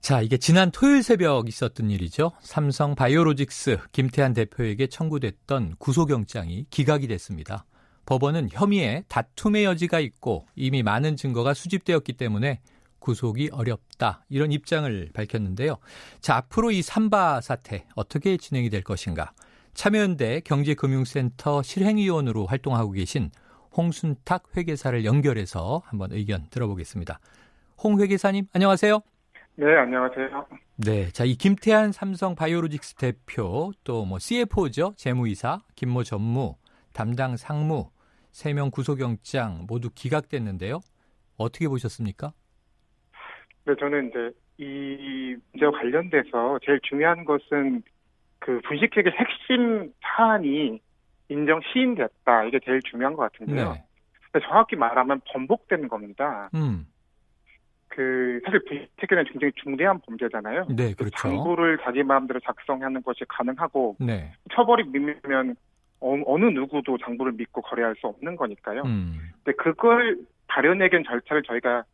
자, 이게 지난 토요일 새벽 있었던 일이죠. 삼성 바이오로직스 김태한 대표에게 청구됐던 구속영장이 기각이 됐습니다. 법원은 혐의에 다툼의 여지가 있고 이미 많은 증거가 수집되었기 때문에 구속이 어렵다, 이런 입장을 밝혔는데요. 자, 앞으로 이 삼바 사태 어떻게 진행이 될 것인가. 참여연대 경제금융센터 실행위원으로 활동하고 계신 홍순탁 회계사를 연결해서 한번 의견 들어보겠습니다. 홍 회계사님, 안녕하세요. 네, 안녕하세요. 네, 자, 이 김태한 삼성 바이오로직스 대표, 또 CFO죠, 재무이사, 김모 전무, 담당 상무, 3명 구속영장 모두 기각됐는데요. 어떻게 보셨습니까? 네, 저는 이제 이 문제와 관련돼서 제일 중요한 것은 그 분식회계 핵심 사안이 인정 시인됐다. 이게 제일 중요한 것 같은데요. 네. 정확히 말하면 번복되는 겁니다. 사실 분식회계는 굉장히 중대한 범죄잖아요. 네, 그렇죠. 장부를 자기 마음대로 작성하는 것이 가능하고, 네. 처벌이 밀리면 어느 누구도 장부를 믿고 거래할 수 없는 거니까요. 근데 그걸 발현의견 절차를 저희가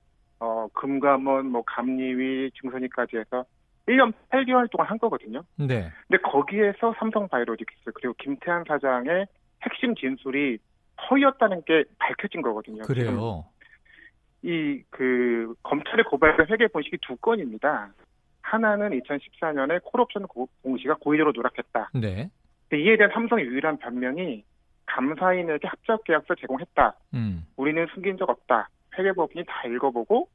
금감원, 감리위, 증선위까지 해서 1년 8개월 동안 한 거거든요. 네. 근데 거기에서 삼성바이오로직스 그리고 김태한 사장의 핵심 진술이 허위였다는 게 밝혀진 거거든요. 그래요. 검찰에 고발된 회계 본식이 2건입니다. 하나는 2014년에 콜옵션 공시가 고의적으로 누락했다. 네. 근데 이에 대한 삼성의 유일한 변명이 감사인에게 합작 계약서 제공했다. 우리는 숨긴 적 없다. 회계법인이 다 읽어보고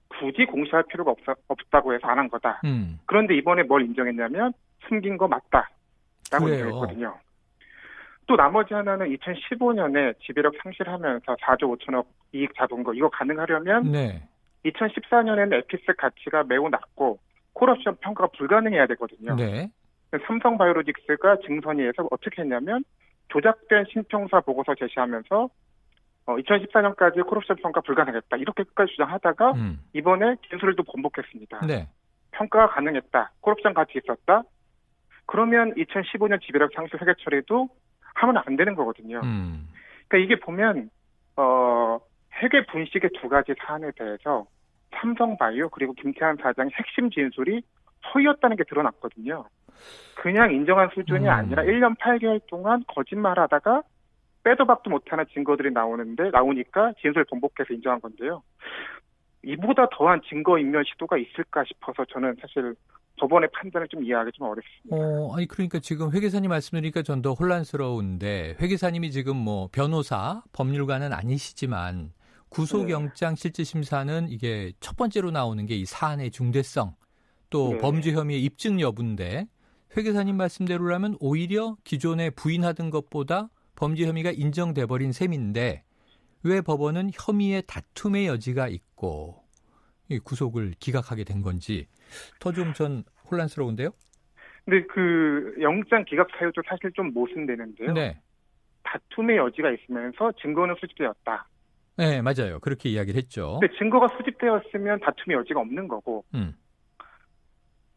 굳이 공시할 필요가 없다고 해서 안 한 거다. 그런데 이번에 뭘 인정했냐면 숨긴 거 맞다라고 인정했거든요. 또 나머지 하나는 2015년에 지배력 상실하면서 4조 5천억 이익 잡은 거, 이거 가능하려면 네. 2014년에는 에피스 가치가 매우 낮고 콜옵션 평가가 불가능해야 되거든요. 네. 삼성바이오로직스가 증선위에서 어떻게 했냐면 조작된 신평사 보고서 제시하면서 2014년까지 콜옵션 평가 불가능했다. 이렇게 끝까지 주장하다가 이번에 진술을 또 번복했습니다. 네. 평가가 가능했다. 콜옵션 가치 있었다. 그러면 2015년 지배력 상실 회계 처리도 하면 안 되는 거거든요. 그러니까 이게 보면 회계 분식의 2가지 사안에 대해서 삼성바이오 그리고 김태한 사장의 핵심 진술이 허위였다는 게 드러났거든요. 그냥 인정한 수준이 아니라 1년 8개월 동안 거짓말하다가 빼도 박도 못하는 증거들이 나오니까 진술 번복해서 인정한 건데요. 이보다 더한 증거인멸 시도가 있을까 싶어서 저는 사실 법원의 판단을 좀 이해하기 좀 어렵습니다. 아니 그러니까 지금 회계사님 말씀드리니까 전 더 혼란스러운데, 회계사님이 지금 변호사, 법률가는 아니시지만 구속영장 실질심사는 이게 첫 번째로 나오는 게 이 사안의 중대성, 또 범죄 혐의의 입증 여부인데, 회계사님 말씀대로라면 오히려 기존에 부인하던 것보다 범죄 혐의가 인정돼 버린 셈인데 왜 법원은 혐의의 다툼의 여지가 있고 이 구속을 기각하게 된 건지 더 좀 전 혼란스러운데요. 근데 영장 기각 사유도 사실 좀 모순되는데요. 네. 다툼의 여지가 있으면서 증거는 수집되었다. 네, 맞아요. 그렇게 이야기를 했죠. 근데 증거가 수집되었으면 다툼의 여지가 없는 거고,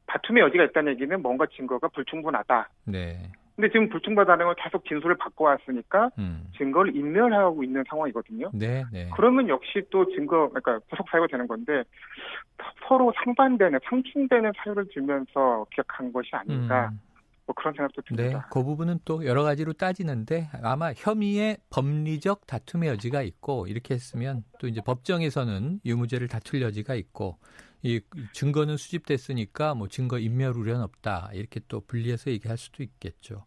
다툼의 여지가 있다는 얘기는 뭔가 증거가 불충분하다. 네. 근데 지금 불충분하다는 걸 계속 진술을 바꿔왔으니까 증거를 인멸하고 있는 상황이거든요. 네, 네. 그러면 역시 또 그러니까 구속 사유가 되는 건데 서로 상충되는 사유를 들면서 기각한 것이 아닌가. 그런 생각도 듭니다. 네, 그 부분은 또 여러 가지로 따지는데 아마 혐의의 법리적 다툼의 여지가 있고 이렇게 했으면 또 이제 법정에서는 유무죄를 다툴 여지가 있고 이 증거는 수집됐으니까 증거 인멸 우려는 없다. 이렇게 또 분리해서 얘기할 수도 있겠죠.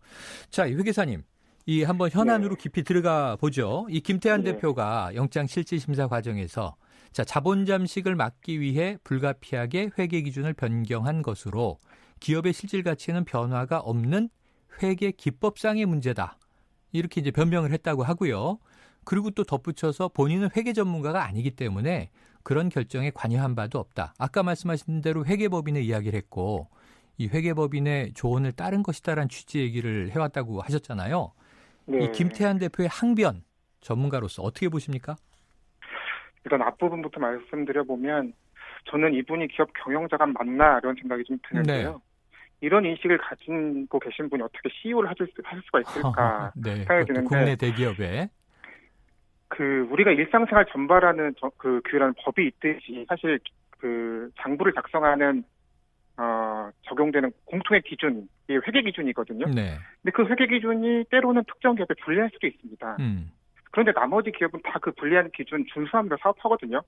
자, 이 회계사님, 이 한번 현안으로 깊이 들어가 보죠. 이 김태한 대표가 영장 실질심사 과정에서 자본 잠식을 막기 위해 불가피하게 회계 기준을 변경한 것으로 기업의 실질 가치에는 변화가 없는 회계 기법상의 문제다. 이렇게 이제 변명을 했다고 하고요. 그리고 또 덧붙여서 본인은 회계 전문가가 아니기 때문에 그런 결정에 관여한 바도 없다. 아까 말씀하신 대로 회계법인의 이야기를 했고 이 회계법인의 조언을 따른 것이다라는 취지 얘기를 해왔다고 하셨잖아요. 네. 이 김태한 대표의 항변 전문가로서 어떻게 보십니까? 일단 앞부분부터 말씀드려보면 저는 이분이 기업 경영자가 맞나 이런 생각이 좀 드는데요. 네. 이런 인식을 가지고 계신 분이 어떻게 CEO를 할 수가 있을까 네, 생각이 드는데 국내 대기업에 우리가 일상생활 전반하는 규율하는 법이 있듯이 사실 장부를 작성하는 적용되는 공통의 기준, 이 회계 기준이거든요. 네. 근데 그 회계 기준이 때로는 특정 기업에 불리할 수도 있습니다. 그런데 나머지 기업은 다 그 불리한 기준 준수하면서 사업하거든요.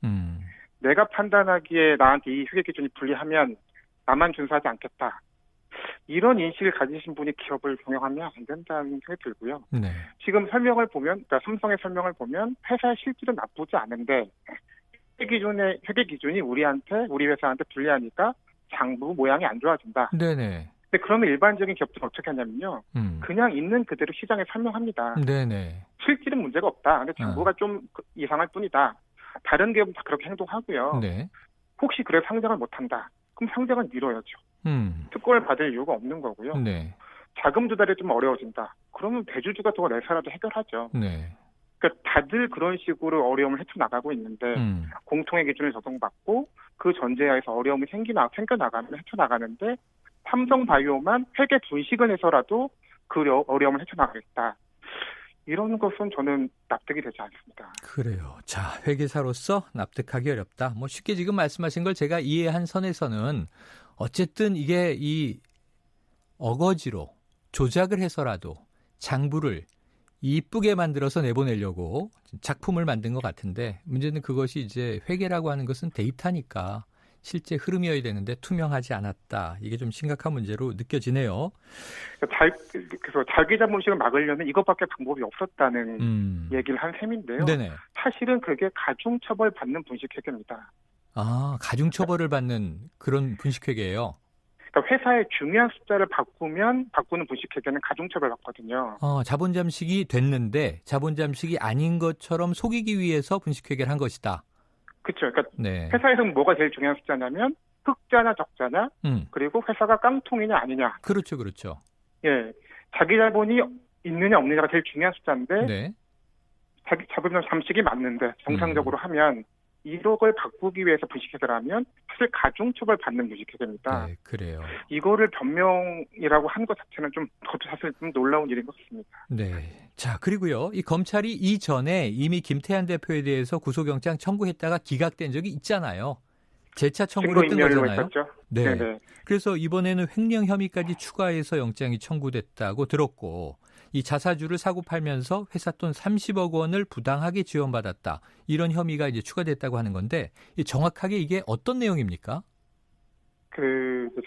내가 판단하기에 나한테 이 회계 기준이 불리하면 나만 준수하지 않겠다. 이런 인식을 가지신 분이 기업을 경영하면 안 된다는 생각이 들고요. 네. 지금 설명을 보면, 그러니까 삼성의 설명을 보면 회사의 실질은 나쁘지 않은데 회계 기준이 우리 회사한테 불리하니까 장부 모양이 안 좋아진다. 네네. 근데 그러면 일반적인 기업들은 어떻게 하냐면요. 그냥 있는 그대로 시장에 설명합니다. 네네. 실질은 문제가 없다. 근데 장부가 좀 이상할 뿐이다. 다른 기업은 다 그렇게 행동하고요. 네. 혹시 그래 상장을 못한다. 그럼 상장을 미뤄야죠. 특권을 받을 이유가 없는 거고요. 네. 자금 조달이 좀 어려워진다. 그러면 대주주가 더 내사라도 해결하죠. 네. 그러니까 다들 그런 식으로 어려움을 헤쳐나가고 있는데 공통의 기준을 적용받고 그 전제하에서 어려움이 생겨나가면 헤쳐나가는데 삼성바이오만 회계 분식을 해서라도 그 어려움을 헤쳐나가겠다. 이런 것은 저는 납득이 되지 않습니다. 그래요. 자, 회계사로서 납득하기 어렵다. 뭐 쉽게 지금 말씀하신 걸 제가 이해한 선에서는 어쨌든 이게 이 어거지로 조작을 해서라도 장부를 이쁘게 만들어서 내보내려고 작품을 만든 것 같은데 문제는 그것이 이제 회계라고 하는 것은 데이터니까 실제 흐름이어야 되는데 투명하지 않았다. 이게 좀 심각한 문제로 느껴지네요. 그래서 자기 자본식을 막으려면 이것밖에 방법이 없었다는 얘기를 한 셈인데요. 네네. 사실은 그게 가중처벌 받는 분식회계입니다. 아, 가중처벌을 받는 그런 분식회계예요. 그러니까 회사의 중요한 숫자를 바꾸는 분식회계는 가중처벌 받거든요. 자본 잠식이 됐는데 자본 잠식이 아닌 것처럼 속이기 위해서 분식회계를 한 것이다. 그렇죠. 그러니까 네. 회사에서는 뭐가 제일 중요한 숫자냐면 흑자냐 적자냐 그리고 회사가 깡통이냐 아니냐. 그렇죠. 그렇죠. 예, 자기 자본이 있느냐 없느냐가 제일 중요한 숫자인데 네. 자기 자본 잠식이 맞는데 정상적으로 하면 1억을 바꾸기 위해서 분식회계를 하면 사실 가중처벌 받는 분식회계입니다. 네, 그래요. 이거를 변명이라고 한 것 자체는 그것도 사실 좀 놀라운 일인 것 같습니다. 네. 자, 그리고요. 이 검찰이 이전에 이미 김태한 대표에 대해서 구속영장 청구했다가 기각된 적이 있잖아요. 재차 청구를 했던 거잖아요. 했었죠. 네. 네네. 그래서 이번에는 횡령 혐의까지 추가해서 영장이 청구됐다고 들었고 이 자사주를 사고 팔면서 회사 돈 30억 원을 부당하게 지원받았다. 이런 혐의가 이제 추가됐다고 하는 건데 정확하게 이게 어떤 내용입니까?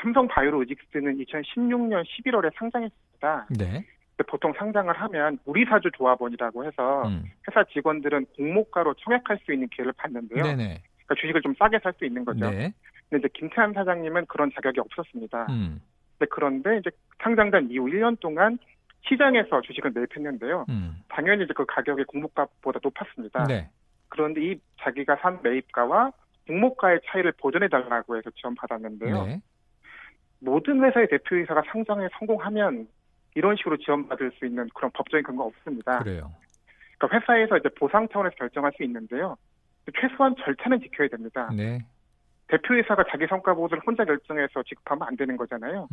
삼성바이오로직스는 2016년 11월에 상장했습니다. 네. 보통 상장을 하면 우리사주 조합원이라고 해서 회사 직원들은 공모가로 청약할 수 있는 기회를 받는데요. 네네. 그러니까 주식을 좀 싸게 살 수 있는 거죠. 네. 근데 이제 김태한 사장님은 그런 자격이 없었습니다. 그런데 이제 상장된 이후 1년 동안 시장에서 주식을 매입했는데요. 당연히 이제 그 가격이 공모가보다 높았습니다. 네. 그런데 이 자기가 산 매입가와 공모가의 차이를 보전해달라고 해서 지원받았는데요. 네. 모든 회사의 대표이사가 상장에 성공하면 이런 식으로 지원받을 수 있는 그런 법적인 근거 없습니다. 그래요. 그러니까 회사에서 이제 보상 차원에서 결정할 수 있는데요. 최소한 절차는 지켜야 됩니다. 네. 대표이사가 자기 성과 보고서를 혼자 결정해서 지급하면 안 되는 거잖아요.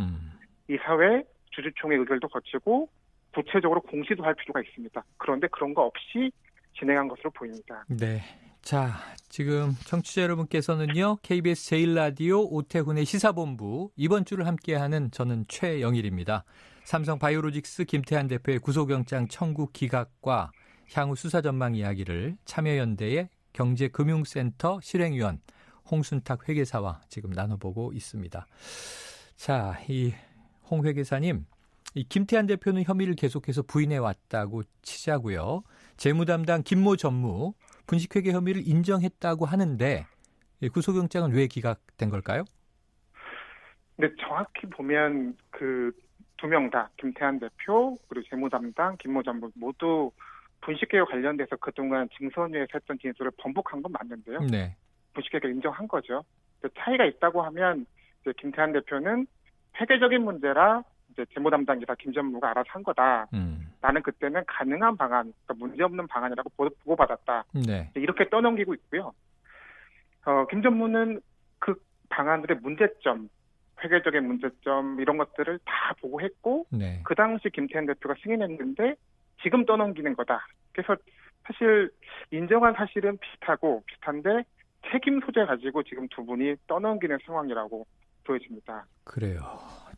이사회 주주총회 의결도 거치고 구체적으로 공시도 할 필요가 있습니다. 그런데 그런 거 없이 진행한 것으로 보입니다. 네. 자, 지금 청취자 여러분께서는요. KBS 제1라디오 오태훈의 시사본부 이번 주를 함께하는 저는 최영일입니다. 삼성바이오로직스 김태한 대표의 구속영장 청구 기각과 향후 수사 전망 이야기를 참여연대의 경제금융센터 실행위원 홍순탁 회계사와 지금 나눠보고 있습니다. 자, 이 홍 회계사님, 이 김태한 대표는 혐의를 계속해서 부인해 왔다고 치자고요. 재무담당 김모 전무 분식회계 혐의를 인정했다고 하는데 구속영장은 왜 기각된 걸까요? 근데 정확히 보면 그 두 명 다 김태한 대표 그리고 재무담당 김모 전무 모두 분식회계와 관련돼서 그동안 증선위에서 했던 진술을 번복한 건 맞는데요. 네. 분식회계를 인정한 거죠. 차이가 있다고 하면 이제 김태한 대표는 회계적인 문제라 이제 재무 담당이사 김 전무가 알아서 한 거다. 나는 그때는 가능한 방안, 그러니까 문제없는 방안이라고 보고받았다. 네. 이렇게 떠넘기고 있고요. 김 전무는 그 방안들의 문제점, 회계적인 문제점 이런 것들을 다 보고했고 네. 그 당시 김태현 대표가 승인했는데 지금 떠넘기는 거다. 그래서 사실 인정한 사실은 비슷한데 책임 소재 가지고 지금 두 분이 떠넘기는 상황이라고 보여집니다. 그래요.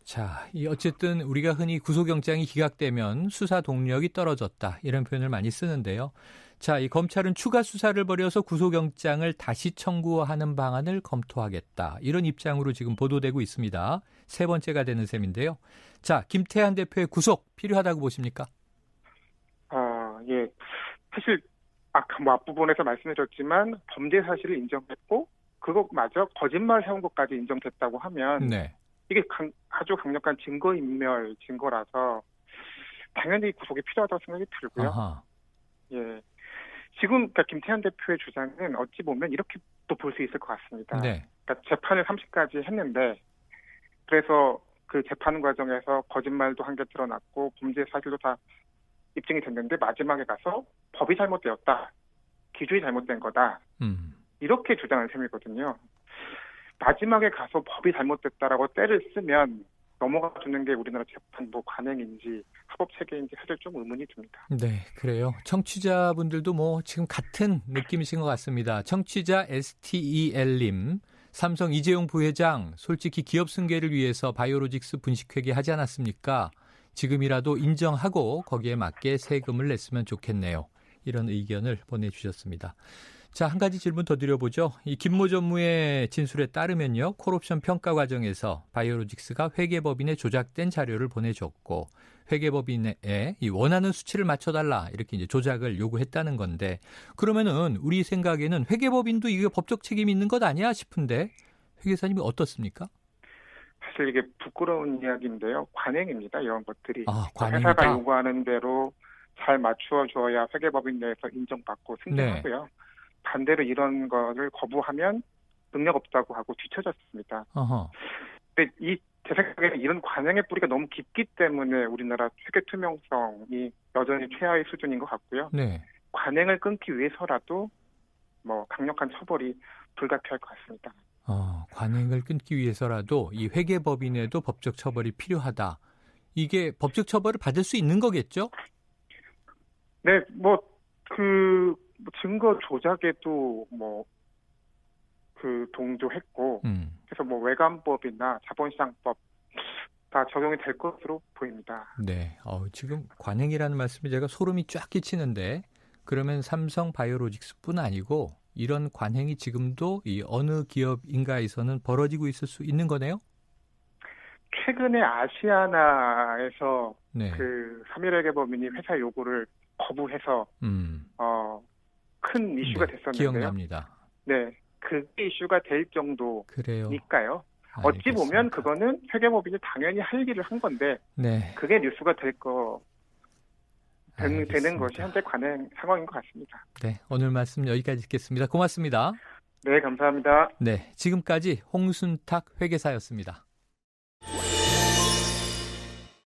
자, 어쨌든 우리가 흔히 구속영장이 기각되면 수사 동력이 떨어졌다 이런 표현을 많이 쓰는데요. 자, 이 검찰은 추가 수사를 벌여서 구속영장을 다시 청구하는 방안을 검토하겠다 이런 입장으로 지금 보도되고 있습니다. 세 번째가 되는 셈인데요. 자, 김태한 대표의 구속 필요하다고 보십니까? 예. 사실 아까 앞부분에서 말씀드렸지만 범죄 사실을 인정했고 그것마저 거짓말 해온 것까지 인정됐다고 하면 네. 이게 아주 강력한 증거인멸 증거라서 당연히 구속이 필요하다고 생각이 들고요. 아하. 예. 지금 그러니까 김태한 대표의 주장은 어찌 보면 이렇게 또 볼 수 있을 것 같습니다. 네. 그러니까 재판을 30까지 했는데 그래서 그 재판 과정에서 거짓말도 한 개 드러났고 범죄 사실도 다 입증이 됐는데 마지막에 가서 법이 잘못되었다. 기준이 잘못된 거다. 이렇게 주장을 셈이거든요. 마지막에 가서 법이 잘못됐다라고 때를 쓰면 넘어가 주는 게 우리나라 재판부 관행인지 합법체계인지 사실 좀 의문이 듭니다. 네, 그래요. 청취자분들도 뭐 지금 같은 느낌이신 것 같습니다. 청취자 STEL님, 삼성 이재용 부회장 솔직히 기업 승계를 위해서 바이오로직스 분식회계 하지 않았습니까? 지금이라도 인정하고 거기에 맞게 세금을 냈으면 좋겠네요. 이런 의견을 보내주셨습니다. 자, 한 가지 질문 더 드려보죠. 이 김모 전무의 진술에 따르면요. 콜옵션 평가 과정에서 바이오로직스가 회계법인에 조작된 자료를 보내줬고 회계법인에 이 원하는 수치를 맞춰달라 이렇게 이제 조작을 요구했다는 건데 그러면은 우리 생각에는 회계법인도 이게 법적 책임이 있는 것 아니야 싶은데 회계사님이 어떻습니까? 사실 이게 부끄러운 이야기인데요. 관행입니다. 이런 것들이. 관행이다. 회사가 요구하는 대로 잘 맞추어줘야 회계법인 내에서 인정받고 승진하고요. 네. 반대로 이런 거를 거부하면 능력 없다고 하고 뒤처졌습니다. 근데 제 생각에는 이런 관행의 뿌리가 너무 깊기 때문에 우리나라 회계 투명성이 여전히 최하의 수준인 것 같고요. 네. 관행을 끊기 위해서라도 뭐 강력한 처벌이 불가피할 것 같습니다. 관행을 끊기 위해서라도 이 회계법인에도 법적 처벌이 필요하다. 이게 법적 처벌을 받을 수 있는 거겠죠? 네, 증거 조작에도 동조했고, 그래서 외관법이나 자본시장법 다 적용이 될 것으로 보입니다. 네, 지금 관행이라는 말씀이 제가 소름이 쫙 끼치는데, 그러면 삼성 바이오로직스뿐 아니고 이런 관행이 지금도 이 어느 기업인가에서는 벌어지고 있을 수 있는 거네요? 최근에 아시아나에서 네. 그 삼일회계법인이 회사 요구를 거부해서 큰 이슈가 됐었는데요. 기억납니다. 네, 그게 이슈가 될 정도니까요. 그래요. 어찌 보면 그거는 회계법인이 당연히 할 일을 한 건데 네. 그게 뉴스가 되는 것이 현재 관행 상황인 것 같습니다. 네, 오늘 말씀 여기까지 듣겠습니다. 고맙습니다. 네, 감사합니다. 네, 지금까지 홍순탁 회계사였습니다.